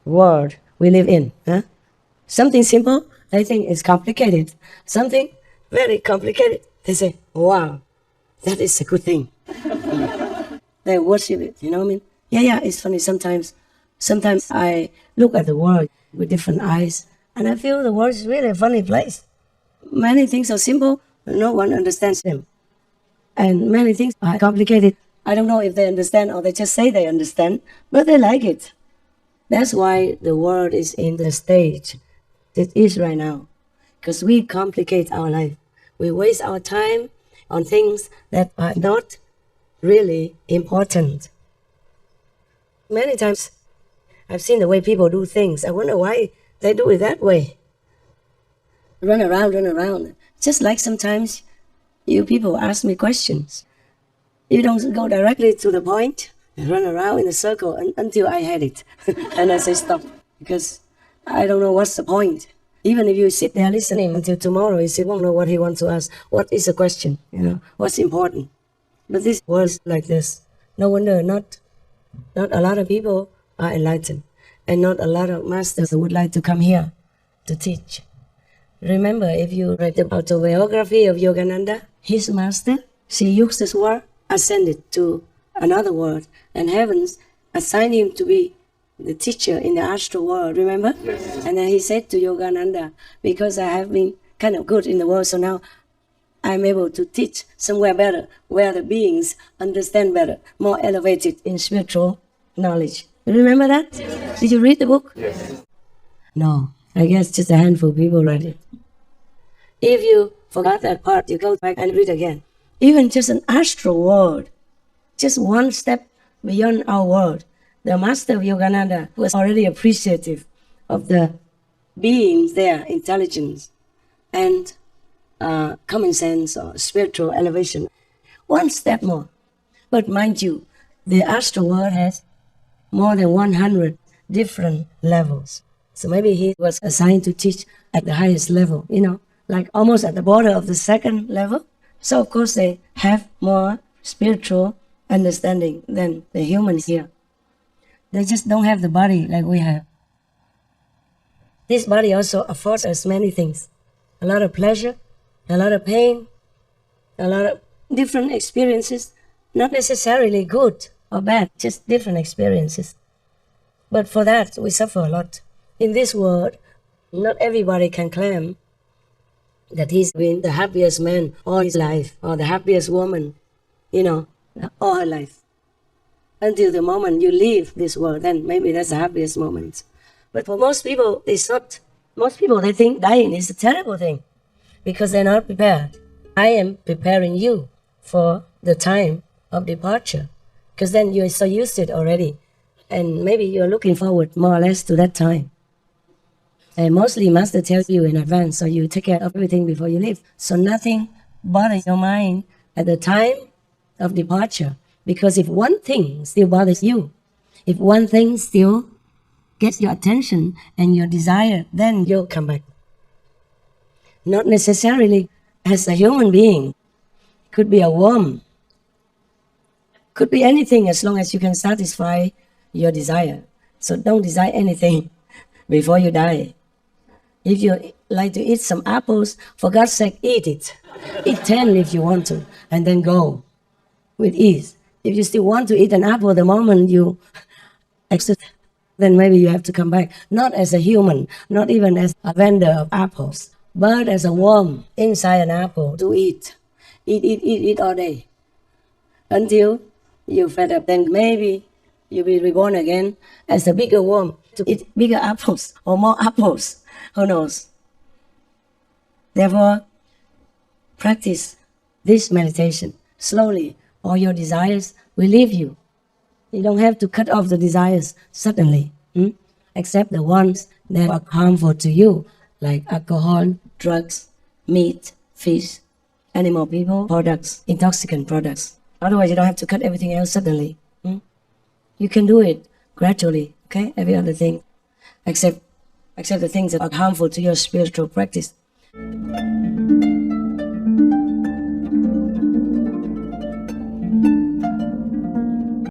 world we live in. Huh? Something simple, they think it's complicated. Something very complicated, they say, wow, that is a good thing. They worship it, you know what I mean? Yeah, it's funny sometimes. Sometimes I look at the world with different eyes, and I feel the world is really a funny place. Many things are simple, but no one understands them. And many things are complicated. I don't know if they understand or they just say they understand, but they like it. That's why the world is in the stage it is right now. Because we complicate our life. We waste our time on things that are not really important. Many times I've seen the way people do things. I wonder why they do it that way. Run around. Just like sometimes you people ask me questions. You don't go directly to the point. You run around in a circle until I had it. And I say stop, because I don't know what's the point. Even if you sit there listening until tomorrow, you still won't know what he wants to ask. What is the question? What's important? But this was like this. No wonder not a lot of people are enlightened, and not a lot of masters would like to come here to teach. Remember, if you read the autobiography of Yogananda, his master, she used this word, ascended to another world, and heavens assigned him to be the teacher in the astral world, remember? Yes. And then he said to Yogananda, because I have been kind of good in the world, so now I'm able to teach somewhere better, where the beings understand better, more elevated in spiritual knowledge. You remember that? Yes. Did you read the book? Yes. No, I guess just a handful of people read it. If you forgot that part, you go back and read again. Even just an astral world, just one step beyond our world. The master of Yogananda was already appreciative of the beings there, intelligence and common sense or spiritual elevation. One step more. But mind you, the astral world has more than 100 different levels. So maybe he was assigned to teach at the highest level, like almost at the border of the second level. So of course they have more spiritual understanding than the humans here. They just don't have the body like we have. This body also affords us many things. A lot of pleasure, a lot of pain, a lot of different experiences. Not necessarily good or bad, just different experiences. But for that, we suffer a lot. In this world, not everybody can claim that he's been the happiest man all his life, or the happiest woman, all her life. Until the moment you leave this world, then maybe that's the happiest moment. But for most people, it's not. Most people, they think dying is a terrible thing because they're not prepared. I am preparing you for the time of departure, because then you're so used to it already. And maybe you're looking forward more or less to that time. And mostly Master tells you in advance, so you take care of everything before you leave. So nothing bothers your mind at the time of departure. Because if one thing still bothers you, if one thing still gets your attention and your desire, then you'll come back. Not necessarily as a human being. Could be a worm. Could be anything as long as you can satisfy your desire. So don't desire anything before you die. If you like to eat some apples, for God's sake, eat it. Eat 10 if you want to, and then go with ease. If you still want to eat an apple the moment you exit, then maybe you have to come back. Not as a human, not even as a vendor of apples, but as a worm inside an apple to eat. Eat all day. Until you're fed up, then maybe you'll be reborn again as a bigger worm to eat bigger apples or more apples. Who knows? Therefore, practice this meditation slowly. All your desires will leave you. You don't have to cut off the desires suddenly, except the ones that are harmful to you, like alcohol, drugs, meat, fish, animal people, products, intoxicant products. Otherwise, you don't have to cut everything else suddenly. You can do it gradually, okay? Every other thing, except the things that are harmful to your spiritual practice.